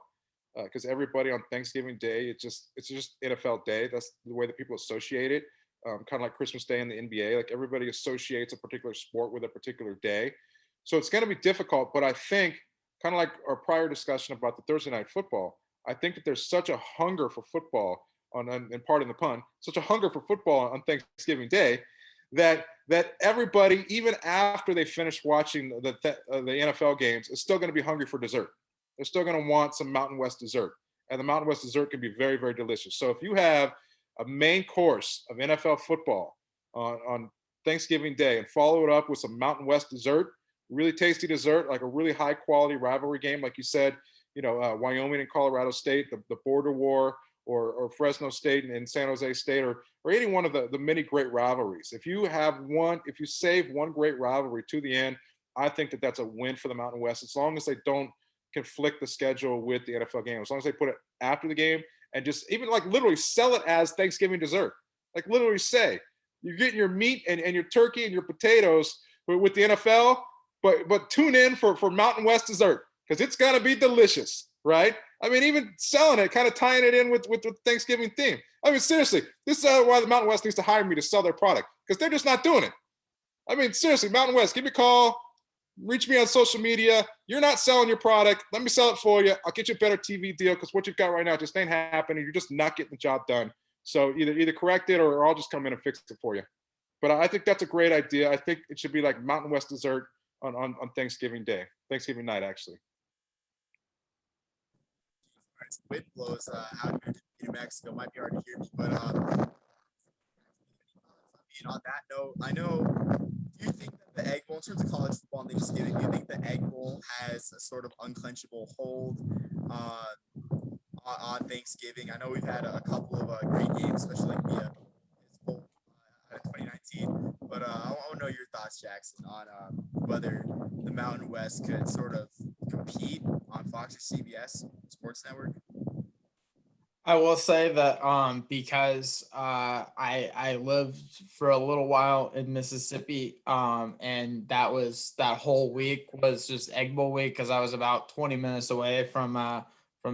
because everybody on Thanksgiving Day, it's just NFL Day. That's the way that people associate it. kind of like Christmas Day in the NBA. Like everybody associates a particular sport with a particular day. So it's going to be difficult. But I think, kind of like our prior discussion about the Thursday night football, I think that there's such a hunger for football and pardon the pun, such a hunger for football on Thanksgiving Day that everybody, even after they finish watching the NFL games, is still going to be hungry for dessert. They're still going to want some Mountain West dessert, and the Mountain West dessert can be very, very delicious. So if you have a main course of NFL football on Thanksgiving Day and follow it up with some Mountain West dessert, really tasty dessert, like a really high quality rivalry game, like you said, Wyoming and Colorado State, the border war, or Fresno State and San Jose State, or any one of the many great rivalries. If you save one great rivalry to the end, I think that's a win for the Mountain West, as long as they don't conflict the schedule with the NFL game. As long as they put it after the game and just even like literally sell it as Thanksgiving dessert. Like literally say, you're getting your meat and your turkey and your potatoes with the NFL, but tune in for Mountain West dessert, because it's gonna be delicious, right? I mean, even selling it, kind of tying it in with the Thanksgiving theme. I mean, seriously, this is why the Mountain West needs to hire me to sell their product, because they're just not doing it. I mean, seriously, Mountain West, give me a call, reach me on social media. You're not selling your product. Let me sell it for you. I'll get you a better TV deal, because what you've got right now just ain't happening. You're just not getting the job done. So either correct it, or I'll just come in and fix it for you. But I think that's a great idea. I think it should be like Mountain West dessert on Thanksgiving Day, Thanksgiving night, actually. Wind blows out here in New Mexico. Might be hard to hear me, but on that note, I know. Do you think that the Egg Bowl, in terms of college football and Thanksgiving, do you think the Egg Bowl has a sort of unclenchable hold on Thanksgiving? I know we've had a couple of great games, especially like the Bowl out of 2019. But I want to know your thoughts, Jackson, on whether the Mountain West could sort of compete on Fox or CBS Sports Network. I will say that because I lived for a little while in Mississippi, and that whole week was just Egg Bowl week, because I was about 20 minutes away from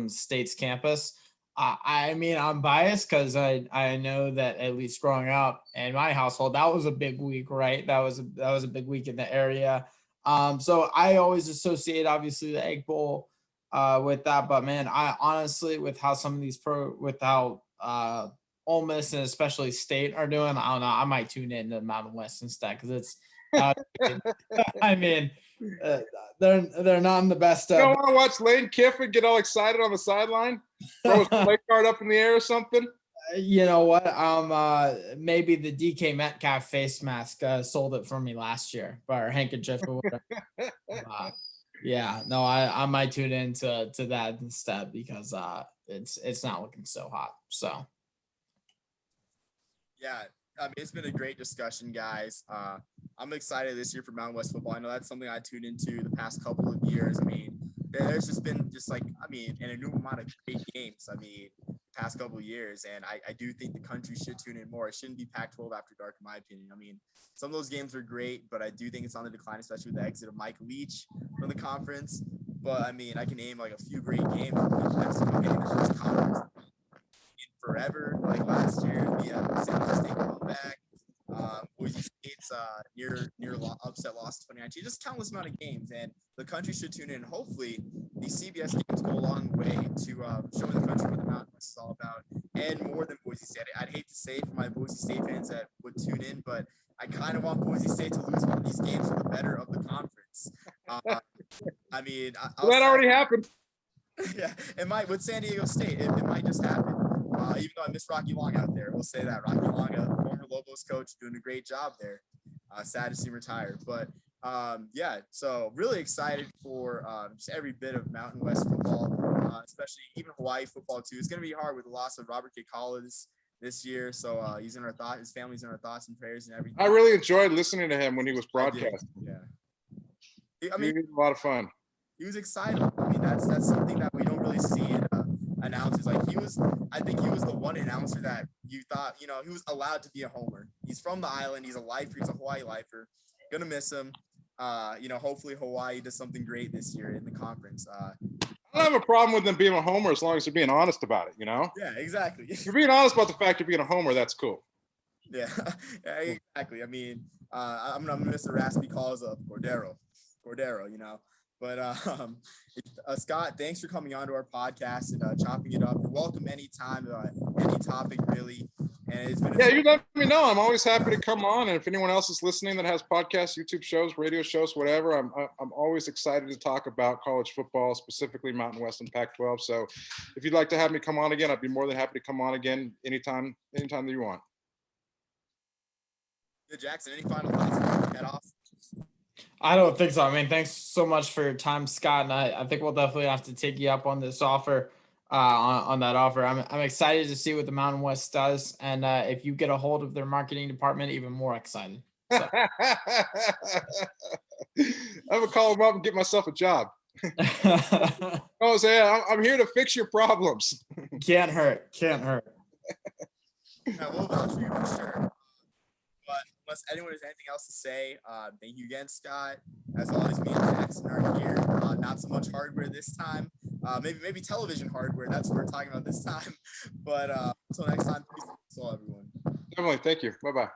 State's campus. I mean, I'm biased because I know that, at least growing up in my household, that was a big week, right? That was a big week in the area. So I always associate, obviously, the Egg Bowl with that. But man, I honestly, with how some of these Ole Miss and especially State are doing, I don't know, I might tune in to Mountain West instead, because it's I mean, they're not in the best. You don't want to watch Lane Kiffin get all excited on the sideline, throw his play card up in the air or something? You know what? Maybe the DK Metcalf face mask sold it for me last year, or handkerchief or whatever. Yeah, no, I might tune into that instead, because it's not looking so hot. So yeah, I mean, it's been a great discussion, guys. I'm excited this year for Mountain West football. I know that's something I tuned into the past couple of years. I mean, there's just been an enormous amount of great games. I mean, past couple of years, and I do think the country should tune in more. It shouldn't be Pac-12 after dark, in my opinion. I mean, some of those games are great, but I do think it's on the decline, especially with the exit of Mike Leach from the conference. But I mean, I can name like a few great games. Mexico getting the first conference in forever, like last year. The San Jose State comeback, Boise State's near upset loss in 2019. Just countless amount of games, and the country should tune in. Hopefully, these CBS games go a long way to showing the country what the Mountain West is all about, and more than Boise State. I'd hate to say for my Boise State fans that would tune in, but I kind of want Boise State to lose one of these games for the better of the conference. I mean, that already happened. Yeah, it might with San Diego State. It might just happen. Even though I miss Rocky Long out there, we'll say that Rocky Long, former Lobos coach, doing a great job there. Sad to see him retire, but yeah. So really excited for just every bit of Mountain West football, especially even Hawaii football too. It's gonna be hard with the loss of Robert K. Collins this year. So he's in our thoughts. His family's in our thoughts and prayers and everything. I really enjoyed listening to him when he was broadcasting. Yeah, I mean, he was a lot of fun. He was excited. I mean, that's something that we don't really see in announcers. Like I think he was the one announcer that you thought, he was allowed to be a homer. He's from the island. He's a lifer. He's a Hawaii lifer. Gonna miss him. Hopefully Hawaii does something great this year in the conference. I don't have a problem with them being a homer as long as they're being honest about it, Yeah, exactly. If you're being honest about the fact you're being a homer, that's cool. Yeah, yeah, exactly. I mean, I'm gonna miss the raspy calls of Cordero, you know. But Scott, thanks for coming on to our podcast and chopping it up. You're welcome anytime, any topic really. And it's been Yeah, you let me know. I'm always happy to come on. And if anyone else is listening that has podcasts, YouTube shows, radio shows, whatever, I'm always excited to talk about college football, specifically Mountain West and Pac-12. So if you'd like to have me come on again, I'd be more than happy to come on again anytime that you want. good. Jackson, any final thoughts before we head off? I don't think so. I mean, thanks so much for your time, Scott. And I think we'll definitely have to take you up on this offer, on that offer. I'm excited to see what the Mountain West does. And if you get a hold of their marketing department, even more excited. So. I'm gonna call them up and get myself a job. Oh, say I'm here to fix your problems. Can't hurt. Can't hurt. Yeah, we'll vouch for you for sure. But unless anyone has anything else to say, thank you again, Scott. As always, me and Jackson are here. Not so much hardware this time. Maybe television hardware. That's what we're talking about this time. But until next time, peace out, everyone. Definitely. Thank you. Bye-bye.